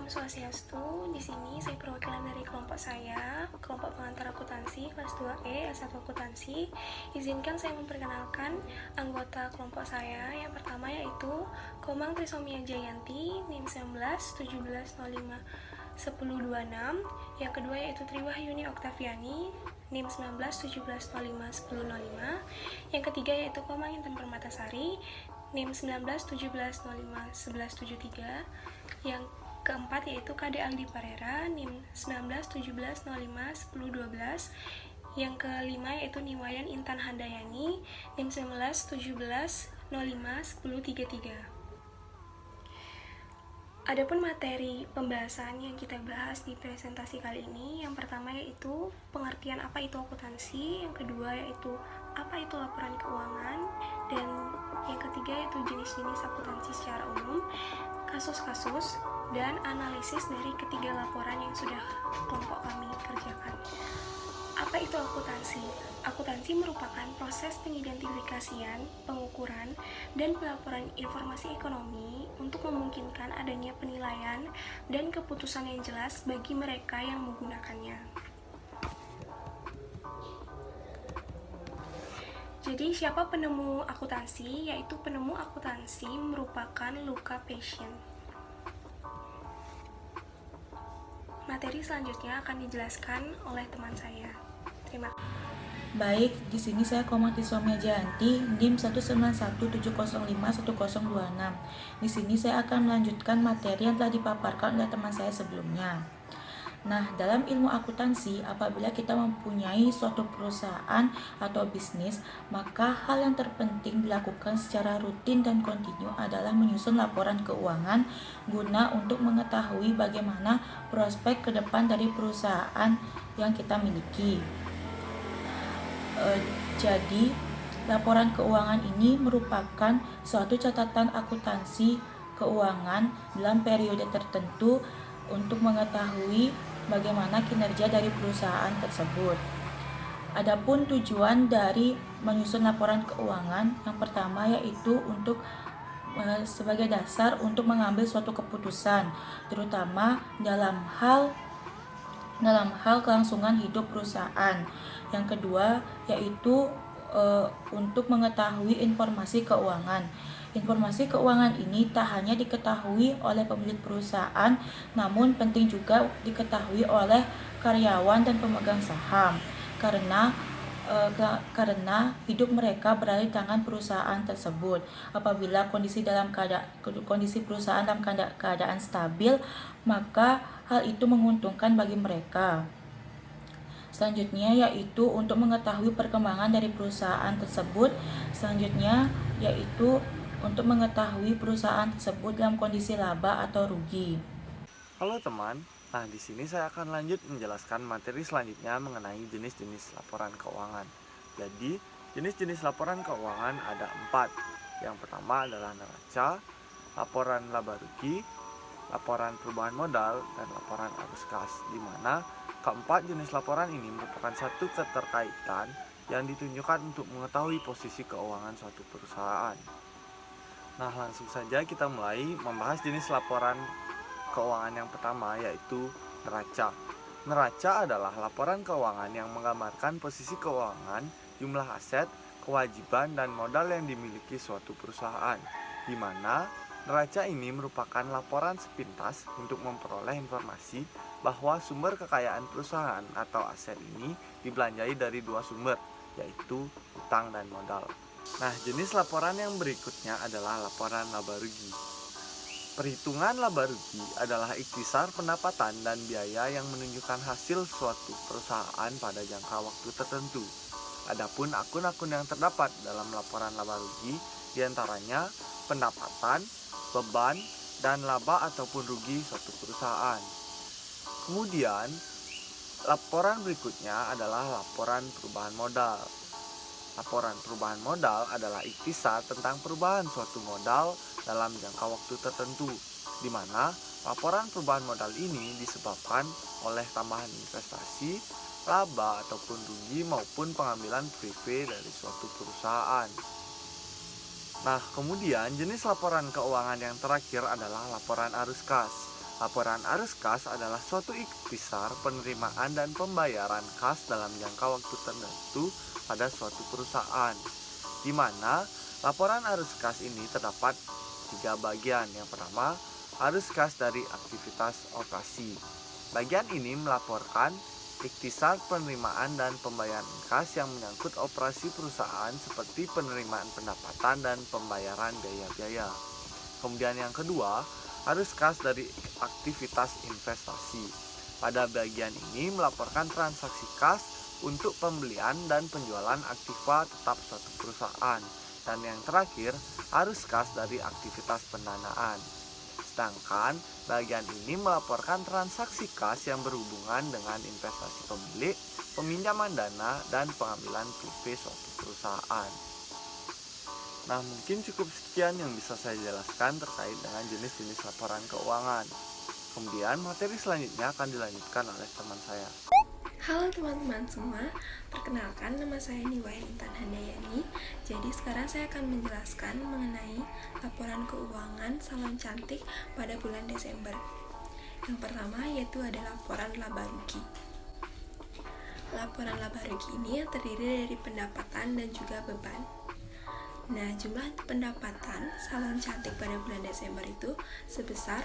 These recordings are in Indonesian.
Om Swastiastu. Di sini saya perwakilan dari kelompok saya, kelompok pengantar akuntansi kelas 2E S1 akuntansi. Izinkan saya memperkenalkan anggota kelompok saya. Yang pertama yaitu Komang Trisomia Jayanti, NIM 19 1705 1026. Yang kedua yaitu Triwahyuni Oktaviani, NIM 19 1705 1005. Yang ketiga yaitu Komang Intan Permatasari, NIM 19 1705 1173. Yang keempat yaitu Kade Aldi Parera, NIM 19 1705 1012. Yang kelima yaitu Niwayan Intan Handayani, NIM 19 1705 1033. Adapun materi pembahasan yang kita bahas di presentasi kali ini, yang pertama yaitu pengertian apa itu akuntansi, yang kedua yaitu apa itu laporan keuangan, dan yang ketiga yaitu jenis-jenis akuntansi secara umum, kasus-kasus, dan analisis dari ketiga laporan yang sudah kelompok kami kerjakan. Apa itu akuntansi? Akuntansi merupakan proses pengidentifikasian, pengukuran, dan pelaporan informasi ekonomi untuk memungkinkan adanya penilaian dan keputusan yang jelas bagi mereka yang menggunakannya. Jadi, siapa penemu akuntansi? Yaitu penemu akuntansi merupakan Luca Pacian. Materi selanjutnya akan dijelaskan oleh teman saya. Terima kasih. Baik, di sini saya Komang Trisomia Jayanti, NIM 1917051026. Di sini saya akan melanjutkan materi yang telah dipaparkan oleh teman saya sebelumnya. Nah, dalam ilmu akuntansi, apabila kita mempunyai suatu perusahaan atau bisnis, maka hal yang terpenting dilakukan secara rutin dan kontinu adalah menyusun laporan keuangan guna untuk mengetahui bagaimana prospek ke depan dari perusahaan yang kita miliki. Jadi, laporan keuangan ini merupakan suatu catatan akuntansi keuangan dalam periode tertentu untuk mengetahui bagaimana kinerja dari perusahaan tersebut. Adapun tujuan dari menyusun laporan keuangan, yang pertama yaitu untuk sebagai dasar untuk mengambil suatu keputusan, terutama dalam hal kelangsungan hidup perusahaan. Yang kedua yaitu untuk mengetahui informasi keuangan. Informasi keuangan ini tak hanya diketahui oleh pemilik perusahaan, namun penting juga diketahui oleh karyawan dan pemegang saham, karena hidup mereka berada di tangan perusahaan tersebut. Apabila kondisi perusahaan dalam keadaan stabil, maka hal itu menguntungkan bagi mereka. Selanjutnya yaitu untuk mengetahui perkembangan dari perusahaan tersebut. Selanjutnya yaitu untuk mengetahui perusahaan tersebut dalam kondisi laba atau rugi. Halo teman, nah di sini saya akan lanjut menjelaskan materi selanjutnya mengenai jenis-jenis laporan keuangan. Jadi, jenis-jenis laporan keuangan ada 4. Yang pertama adalah neraca, laporan laba rugi, laporan perubahan modal, dan laporan arus kas, di mana keempat jenis laporan ini merupakan satu keterkaitan yang ditunjukkan untuk mengetahui posisi keuangan suatu perusahaan. Nah, langsung saja kita mulai membahas jenis laporan keuangan yang pertama, yaitu neraca. Neraca adalah laporan keuangan yang menggambarkan posisi keuangan, jumlah aset, kewajiban, dan modal yang dimiliki suatu perusahaan, di mana neraca ini merupakan laporan sepintas untuk memperoleh informasi bahwa sumber kekayaan perusahaan atau aset ini dibelanjai dari 2 sumber, yaitu utang dan modal. Nah, jenis laporan yang berikutnya adalah laporan laba rugi. Perhitungan laba rugi adalah ikhtisar pendapatan dan biaya yang menunjukkan hasil suatu perusahaan pada jangka waktu tertentu. Adapun akun-akun yang terdapat dalam laporan laba rugi diantaranya pendapatan, beban, dan laba ataupun rugi suatu perusahaan. Kemudian, laporan berikutnya adalah laporan perubahan modal. Laporan perubahan modal adalah ikhtisar tentang perubahan suatu modal dalam jangka waktu tertentu, di mana laporan perubahan modal ini disebabkan oleh tambahan investasi, laba ataupun rugi maupun pengambilan prive dari suatu perusahaan. Nah, kemudian jenis laporan keuangan yang terakhir adalah laporan arus kas. Laporan arus kas adalah suatu ikhtisar penerimaan dan pembayaran kas dalam jangka waktu tertentu pada suatu perusahaan, di mana laporan arus kas ini terdapat 3 bagian. Yang pertama, arus kas dari aktivitas operasi. Bagian ini melaporkan ikhtisar penerimaan dan pembayaran kas yang menyangkut operasi perusahaan seperti penerimaan pendapatan dan pembayaran biaya-biaya. Kemudian yang kedua, arus kas dari aktivitas investasi. Pada bagian ini melaporkan transaksi kas untuk pembelian dan penjualan aktiva tetap suatu perusahaan. Dan yang terakhir, arus kas dari aktivitas pendanaan. Sedangkan bagian ini melaporkan transaksi kas yang berhubungan dengan investasi pemilik, peminjaman dana, dan pengambilan PV suatu perusahaan. Nah, mungkin cukup sekian yang bisa saya jelaskan terkait dengan jenis-jenis laporan keuangan. Kemudian materi selanjutnya akan dilanjutkan oleh teman saya. Halo teman-teman semua, perkenalkan nama saya Niwaya Intan Handayani. Jadi sekarang saya akan menjelaskan mengenai laporan keuangan salon cantik pada bulan Desember. Yang pertama yaitu ada laporan laba rugi. Laporan laba rugi ini terdiri dari pendapatan dan juga beban. Nah, jumlah pendapatan salon cantik pada bulan Desember itu sebesar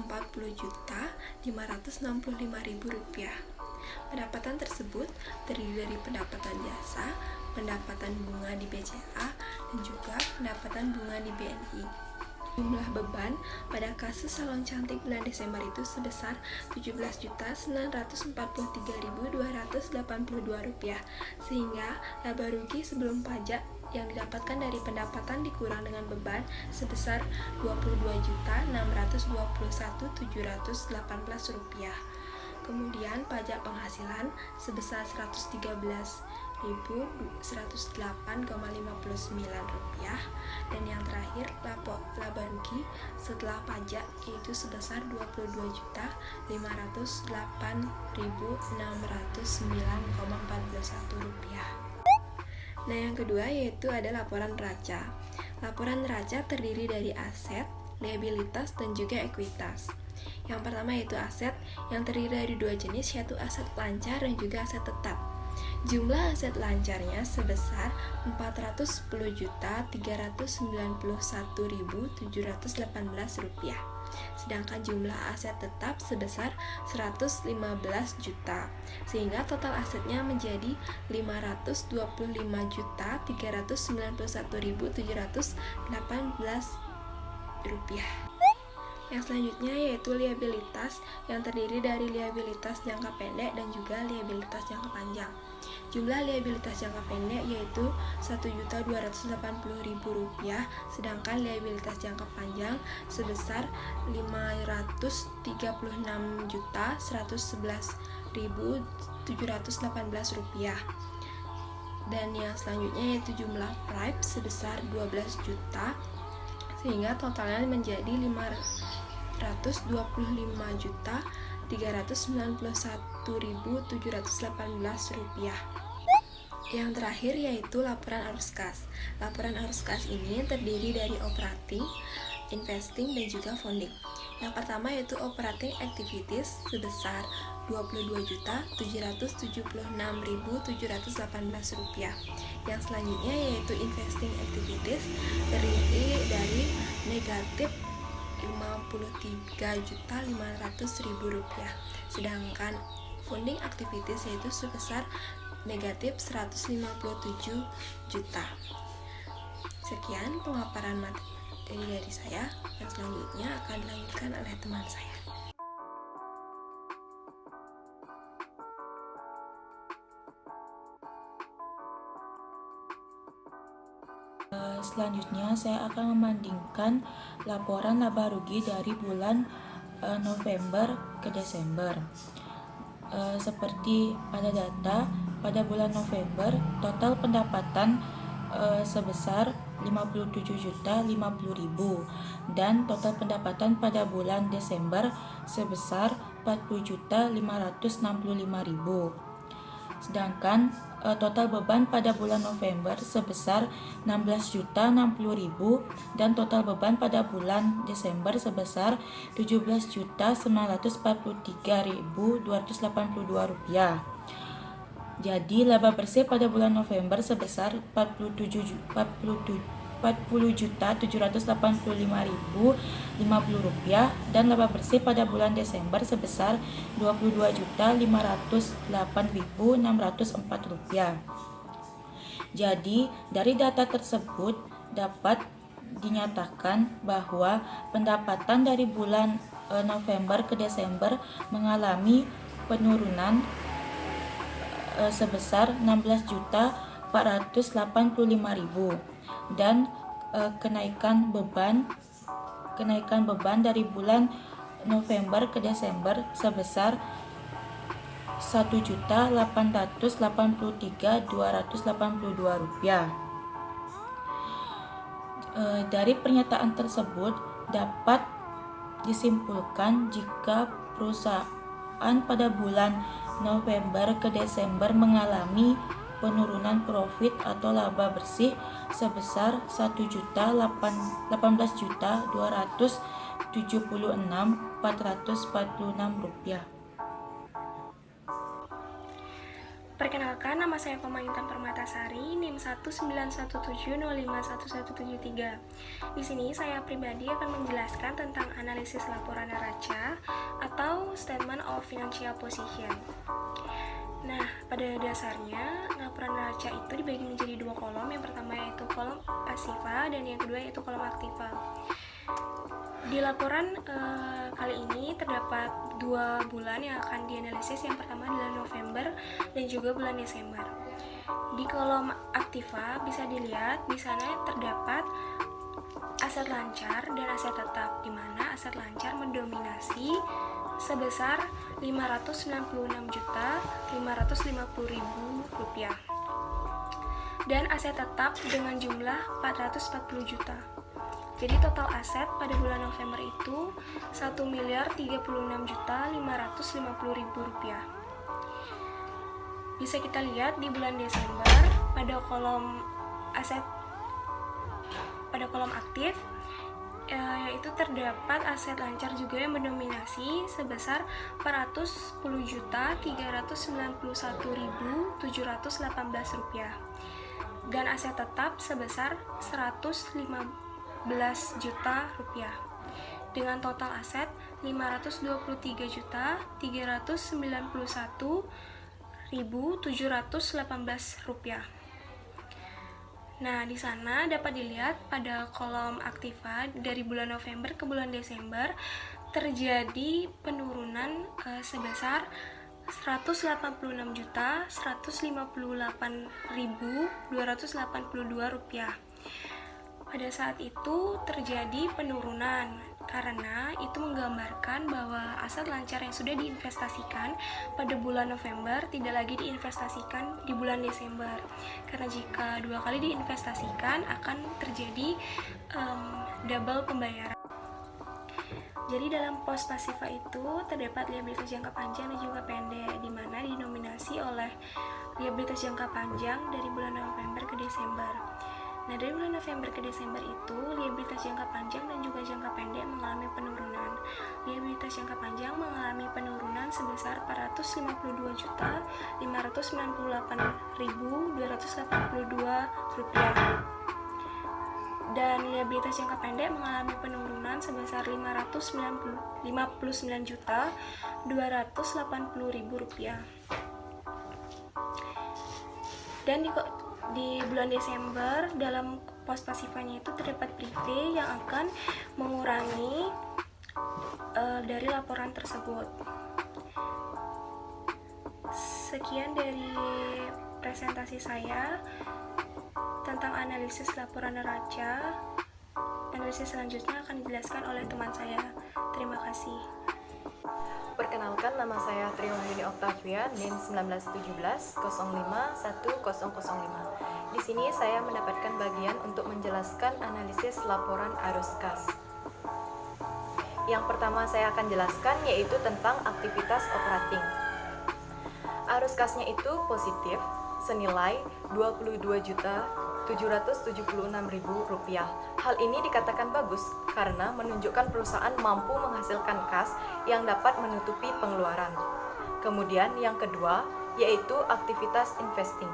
Rp40.565.000. Pendapatan tersebut terdiri dari pendapatan jasa, pendapatan bunga di BCA, dan juga pendapatan bunga di BNI. Jumlah beban pada kasus salon cantik bulan Desember itu sebesar Rp17.943.282, sehingga laba rugi sebelum pajak yang didapatkan dari pendapatan dikurang dengan beban sebesar Rp22.621.718. Kemudian pajak penghasilan sebesar Rp113.108,59, dan yang terakhir laba rugi setelah pajak yaitu sebesar Rp22.508.609,41. Nah, yang kedua yaitu ada laporan neraca. Laporan neraca terdiri dari aset, liabilitas, dan juga ekuitas. Yang pertama yaitu aset, yang terdiri dari 2 jenis, yaitu aset lancar dan juga aset tetap. Jumlah aset lancarnya sebesar Rp410.391.718, sedangkan jumlah aset tetap sebesar 115 juta, sehingga total asetnya menjadi Rp525.391.718. Yang selanjutnya yaitu liabilitas, yang terdiri dari liabilitas jangka pendek dan juga liabilitas jangka panjang. Jumlah liabilitas jangka pendek yaitu Rp1.280.000, sedangkan liabilitas jangka panjang sebesar Rp533.111.718. Dan yang selanjutnya yaitu jumlah PRIP sebesar 12 juta, sehingga totalnya menjadi Rp525.391.718. Yang terakhir yaitu laporan arus kas. Laporan arus kas ini terdiri dari operating, investing, dan juga funding. Yang pertama yaitu operating activities sebesar Rp22.776.718. Yang selanjutnya yaitu investing activities terdiri dari negatif Rp53.500.000, sedangkan funding activities yaitu sebesar negatif Rp157 juta. Sekian pemaparan materi dari saya, yang selanjutnya akan dilanjutkan oleh teman saya. Selanjutnya saya akan membandingkan laporan laba rugi dari bulan November ke Desember. Seperti pada data, pada bulan November total pendapatan sebesar Rp57.050.000 dan total pendapatan pada bulan Desember sebesar Rp40.565.000. Sedangkan total beban pada bulan November sebesar 16.060.000 dan total beban pada bulan Desember sebesar 17.943.282 rupiah. Jadi laba bersih pada bulan November sebesar 40.785.050 rupiah dan laba bersih pada bulan Desember sebesar 22.508.604 rupiah. Jadi dari data tersebut dapat dinyatakan bahwa pendapatan dari bulan November ke Desember mengalami penurunan sebesar 16.485.000 dan kenaikan beban dari bulan November ke Desember sebesar 1.883.282 rupiah. Dari pernyataan tersebut dapat disimpulkan jika perusahaan pada bulan November ke Desember mengalami penurunan profit atau laba bersih sebesar 1.18.276.446 rupiah. Perkenalkan, nama saya Koma Intan Permatasari, NIM 19170511173. Di sini saya pribadi akan menjelaskan tentang analisis laporan neraca atau Statement of Financial Position. Nah, pada dasarnya laporan neraca itu dibagi menjadi dua kolom. Yang pertama yaitu kolom pasiva dan yang kedua yaitu kolom aktiva. Di laporan kali ini terdapat 2 bulan yang akan dianalisis. Yang pertama adalah November dan juga bulan Desember. Di kolom aktiva bisa dilihat di sana terdapat aset lancar dan aset tetap, di mana aset lancar mendominasi sebesar 596.550.000 rupiah dan aset tetap dengan jumlah 440 juta. Jadi total aset pada bulan November itu 1.036.550.000 rupiah. Bisa kita lihat di bulan Desember pada kolom aset, pada kolom aktif yaitu terdapat aset lancar juga yang mendominasi sebesar 410.391.718 rupiah dan aset tetap sebesar 115 juta rupiah dengan total aset 523.391.718 rupiah. Nah, di sana dapat dilihat pada kolom aktiva dari bulan November ke bulan Desember terjadi penurunan sebesar 186.158.282 rupiah. Pada saat itu terjadi penurunan karena itu menggambarkan bahwa aset lancar yang sudah diinvestasikan pada bulan November tidak lagi diinvestasikan di bulan Desember, karena jika 2 kali diinvestasikan akan terjadi double pembayaran. Jadi dalam pos pasiva itu terdapat liabilitas jangka panjang dan juga pendek, di mana dinominasi oleh liabilitas jangka panjang dari bulan November ke Desember. Nah, dari bulan November ke Desember itu, liabilitas jangka panjang dan juga jangka pendek mengalami penurunan. Liabilitas jangka panjang mengalami penurunan sebesar 452.598.282 rupiah. Dan liabilitas jangka pendek mengalami penurunan sebesar 559.280.000 rupiah. Dan di bulan Desember dalam pos pasifanya itu terdapat prive yang akan mengurangi dari laporan tersebut. Sekian dari presentasi saya tentang analisis laporan neraca. Analisis selanjutnya akan dijelaskan oleh teman saya. Terima kasih. Perkenalkan, nama saya Triwahyuni Oktavia, NIM 1917-05-1005. Di sini saya mendapatkan bagian untuk menjelaskan analisis laporan arus kas. Yang pertama saya akan jelaskan yaitu tentang aktivitas operating. Arus kasnya itu positif senilai Rp22.776.000. Hal ini dikatakan bagus karena menunjukkan perusahaan mampu menghasilkan kas yang dapat menutupi pengeluaran. Kemudian yang kedua yaitu aktivitas investing.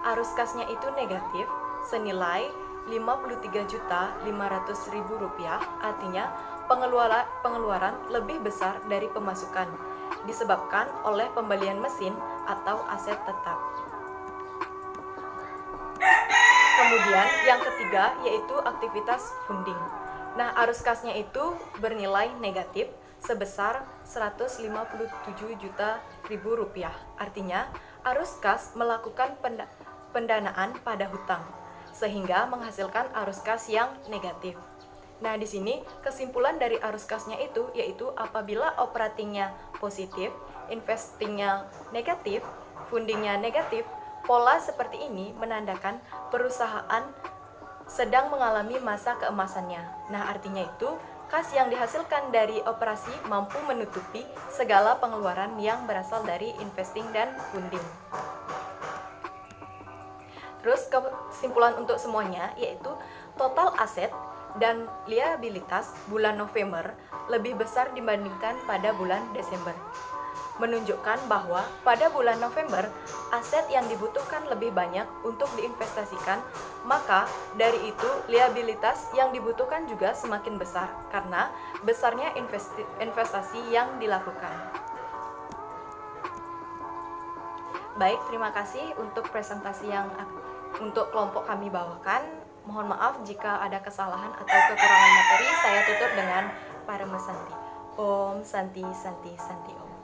Arus kasnya itu negatif senilai Rp53.500.000, artinya pengeluaran lebih besar dari pemasukan disebabkan oleh pembelian mesin atau aset tetap. Kemudian yang ketiga yaitu aktivitas funding. Nah, arus kasnya itu bernilai negatif sebesar Rp157 juta. Artinya, arus kas melakukan pendanaan pada hutang sehingga menghasilkan arus kas yang negatif. Nah, di sini kesimpulan dari arus kasnya itu yaitu apabila operatingnya positif, investingnya negatif, fundingnya negatif, pola seperti ini menandakan perusahaan sedang mengalami masa keemasannya. Nah, artinya itu kas yang dihasilkan dari operasi mampu menutupi segala pengeluaran yang berasal dari investing dan funding. Terus kesimpulan untuk semuanya yaitu total aset dan liabilitas bulan November lebih besar dibandingkan pada bulan Desember, menunjukkan bahwa pada bulan November aset yang dibutuhkan lebih banyak untuk diinvestasikan, maka dari itu liabilitas yang dibutuhkan juga semakin besar karena besarnya investasi yang dilakukan. Baik, terima kasih untuk presentasi yang untuk kelompok kami bawakan. Mohon maaf jika ada kesalahan atau kekurangan materi. Saya tutup dengan Parama Santi. Om Santi Santi Santi Om.